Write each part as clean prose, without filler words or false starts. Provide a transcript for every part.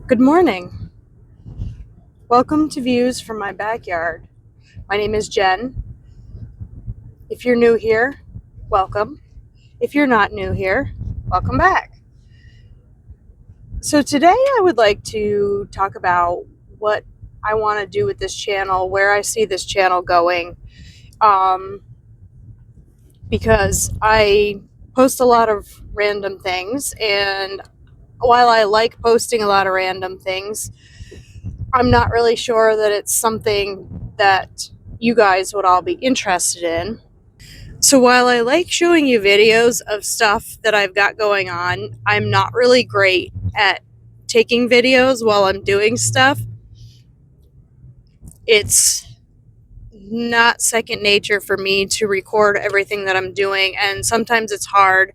Good morning. Welcome to Views from My Backyard. My name is Jen. If you're new here, welcome. If you're not new here, welcome back. So today I would like to talk about what I want to do with this channel, where I see this channel going, because I post a lot of random things, and while I like posting a lot of random things, I'm not really sure that it's something that you guys would all be interested in. So while I like showing you videos of stuff that I've got going on, I'm not really great at taking videos while I'm doing stuff. It's not second nature for me to record everything that I'm doing, and sometimes it's hard.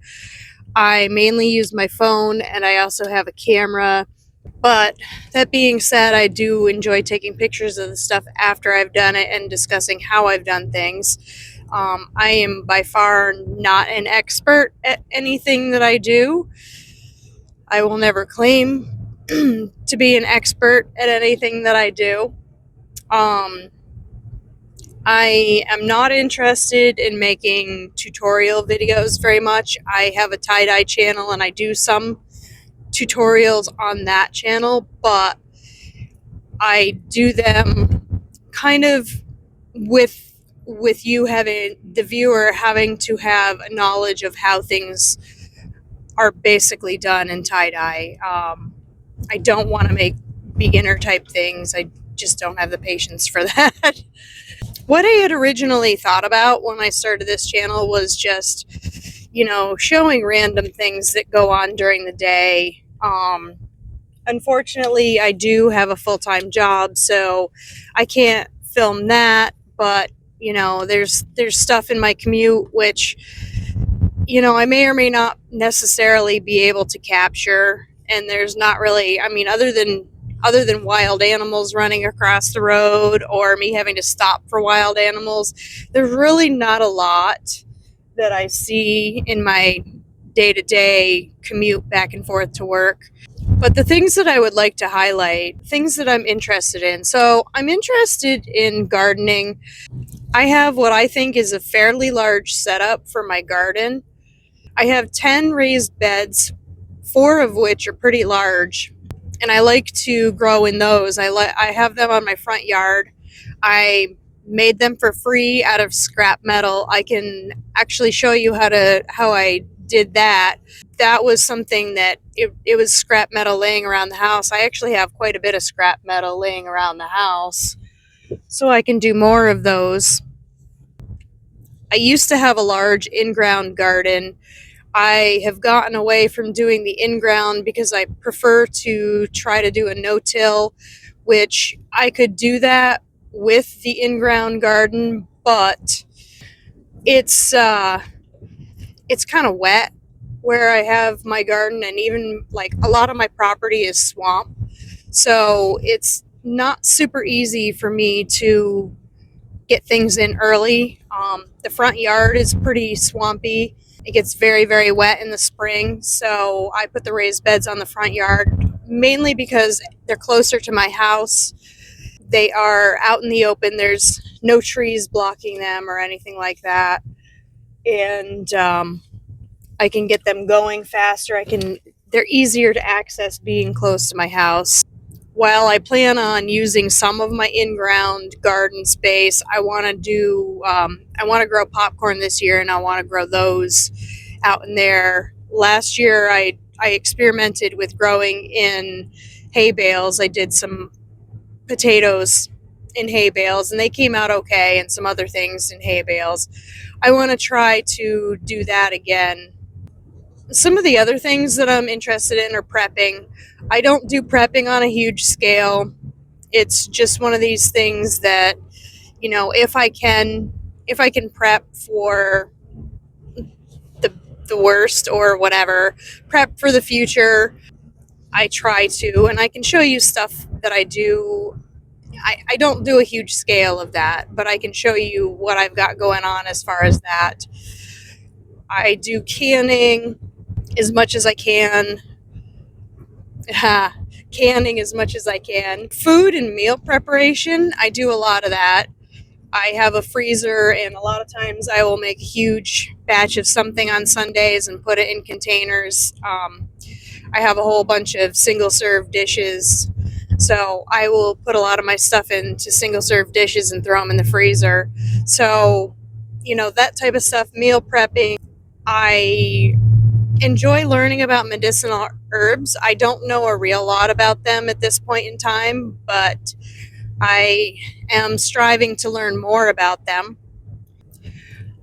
I mainly use my phone, and I also have a camera. But that being said, I do enjoy taking pictures of the stuff after I've done it and discussing how I've done things. I am by far not an expert at anything that I do. I will never claim to be an expert at anything that I do. Um, I am not interested in making tutorial videos very much. I have a tie-dye channel and I do some tutorials on that channel, but I do them kind of with you having the viewer having to have a knowledge of how things are basically done in tie-dye. I don't want to make beginner type things. I just don't have the patience for that. What I had originally thought about when I started this channel was just, showing random things that go on during the day. Unfortunately, I do have a full-time job, so I can't film that, but there's stuff in my commute which I may or may not necessarily be able to capture, and there's not really, other than wild animals running across the road or me having to stop for wild animals, there's really not a lot that I see in my day-to-day commute back and forth to work. But the things that I would like to highlight, things that I'm interested in. So I'm interested in gardening. I have what I think is a fairly large setup for my garden. I have 10 raised beds, 4 of which are pretty large, and I like to grow in those. I have them on my front yard. I made them for free out of scrap metal. I can actually show you how I did that. That was something that it was scrap metal laying around the house. I actually have quite a bit of scrap metal laying around the house, so I can do more of those. I used to have a large in-ground garden. I have gotten away from doing the in-ground because I prefer to try to do a no-till, which I could do that with the in-ground garden, but it's kind of wet where I have my garden, and even like a lot of my property is swamp, so it's not super easy for me to get things in early. The front yard is pretty swampy. It gets very, very wet in the spring, so I put the raised beds on the front yard mainly because they're closer to my house. They are out in the open. There's no trees blocking them or anything like that, and I can get them going faster. They're easier to access being close to my house. While I plan on using some of my in-ground garden space, I want to grow popcorn this year, and I want to grow those out in there. Last year, I experimented with growing in hay bales. I did some potatoes in hay bales, and they came out okay, and some other things in hay bales. I want to try to do that again. Some of the other things that I'm interested in are prepping. I don't do prepping on a huge scale. It's just one of these things that, if I can prep for the worst or whatever, prep for the future, I try to, and I can show you stuff that I do. I don't do a huge scale of that, but I can show you what I've got going on as far as that. I do canning as much as I can. canning as much as I can. Food and meal preparation, I do a lot of that. I have a freezer, and a lot of times I will make a huge batch of something on Sundays and put it in containers. I have a whole bunch of single serve dishes, so I will put a lot of my stuff into single serve dishes and throw them in the freezer. So, that type of stuff, meal prepping. I enjoy learning about medicinal herbs. I don't know a real lot about them at this point in time, but I am striving to learn more about them.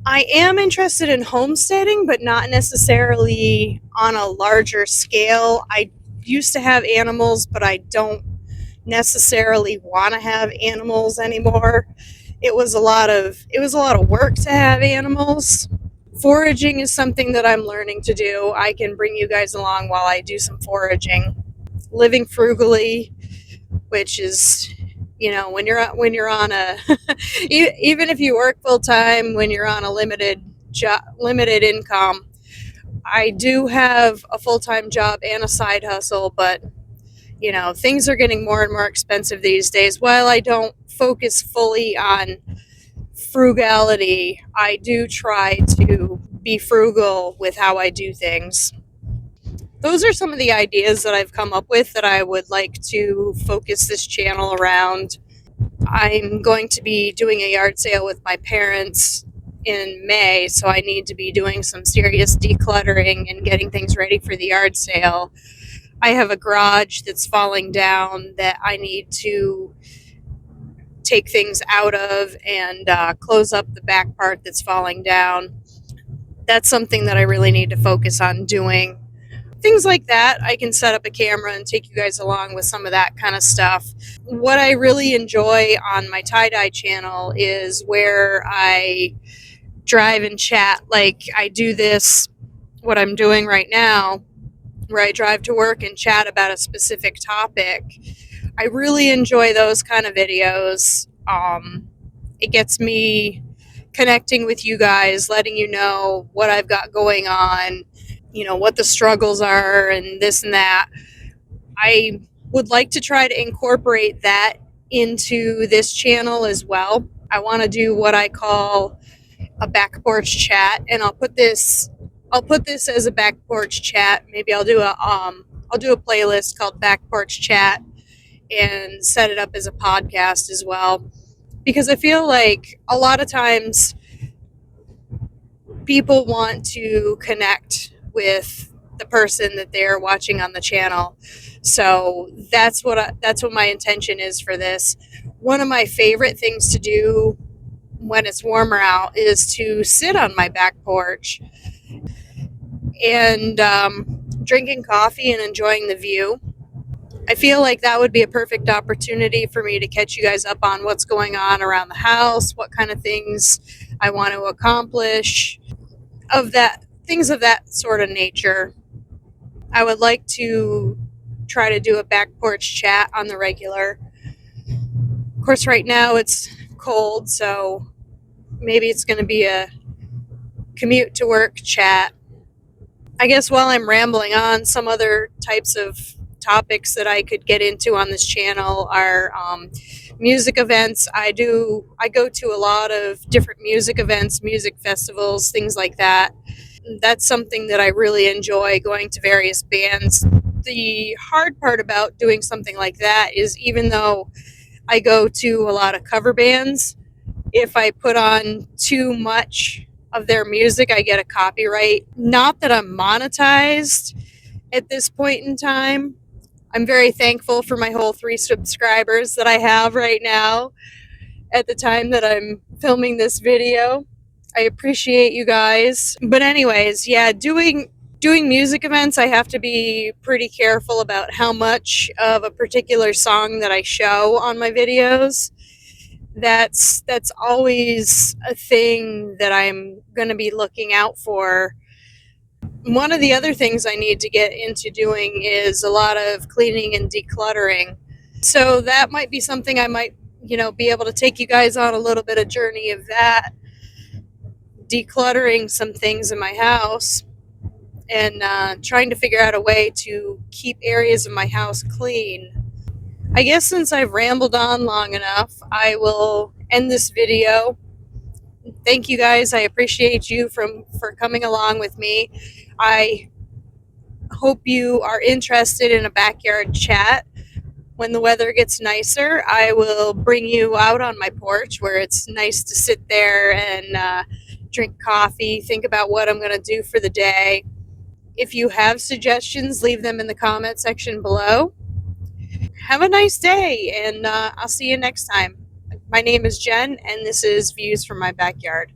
I am interested in homesteading, but not necessarily on a larger scale. I used to have animals, but I don't necessarily want to have animals anymore. It was a lot of work to have animals. Foraging is something that I'm learning to do. I can bring you guys along while I do some foraging. Living frugally, which is, when you're on a even if you work full time, when you're on a limited income. I do have a full time job and a side hustle, but things are getting more and more expensive these days. While I don't focus fully on frugality, I do try to be frugal with how I do things. Those are some of the ideas that I've come up with that I would like to focus this channel around. I'm going to be doing a yard sale with my parents in May, so I need to be doing some serious decluttering and getting things ready for the yard sale. I have a garage that's falling down that I need to take things out of and close up the back part that's falling down. That's something that I really need to focus on doing. Things like that. I can set up a camera and take you guys along with some of that kind of stuff. What I really enjoy on my tie-dye channel is where I drive and chat. Like I do this, what I'm doing right now, where I drive to work and chat about a specific topic. I really enjoy those kind of videos. It gets me connecting with you guys, letting you know what I've got going on, what the struggles are and this and that. I would like to try to incorporate that into this channel as well. I want to do what I call a back porch chat, and I'll put this as a back porch chat. Maybe I'll do a playlist called Back Porch Chat and set it up as a podcast as well, because I feel like a lot of times people want to connect with the person that they're watching on the channel. So that's what my intention is for this. One of my favorite things to do when it's warmer out is to sit on my back porch and drinking coffee and enjoying the view. I feel like that would be a perfect opportunity for me to catch you guys up on what's going on around the house, what kind of things I want to accomplish, things of that sort of nature. I would like to try to do a back porch chat on the regular. Of course, right now it's cold, so maybe it's going to be a commute to work chat. I guess while I'm rambling on, some other types of topics that I could get into on this channel are music events. I go to a lot of different music events, music festivals, things like that. That's something that I really enjoy, going to various bands. The hard part about doing something like that is, even though I go to a lot of cover bands, if I put on too much of their music, I get a copyright. Not that I'm monetized at this point in time. I'm very thankful for my whole 3 subscribers that I have right now at the time that I'm filming this video. I appreciate you guys. But anyways, yeah, doing music events, I have to be pretty careful about how much of a particular song that I show on my videos. That's always a thing that I'm going to be looking out for. One of the other things I need to get into doing is a lot of cleaning and decluttering. So that might be something I might, be able to take you guys on a little bit of journey of that, decluttering some things in my house. and trying to figure out a way to keep areas of my house clean. I guess since I've rambled on long enough, I will end this video. Thank you guys. I appreciate you for coming along with me. I hope you are interested in a backyard chat. When the weather gets nicer, I will bring you out on my porch where it's nice to sit there and drink coffee, think about what I'm going to do for the day. If you have suggestions, leave them in the comment section below. Have a nice day, and I'll see you next time. My name is Jen, and this is Views from My Backyard.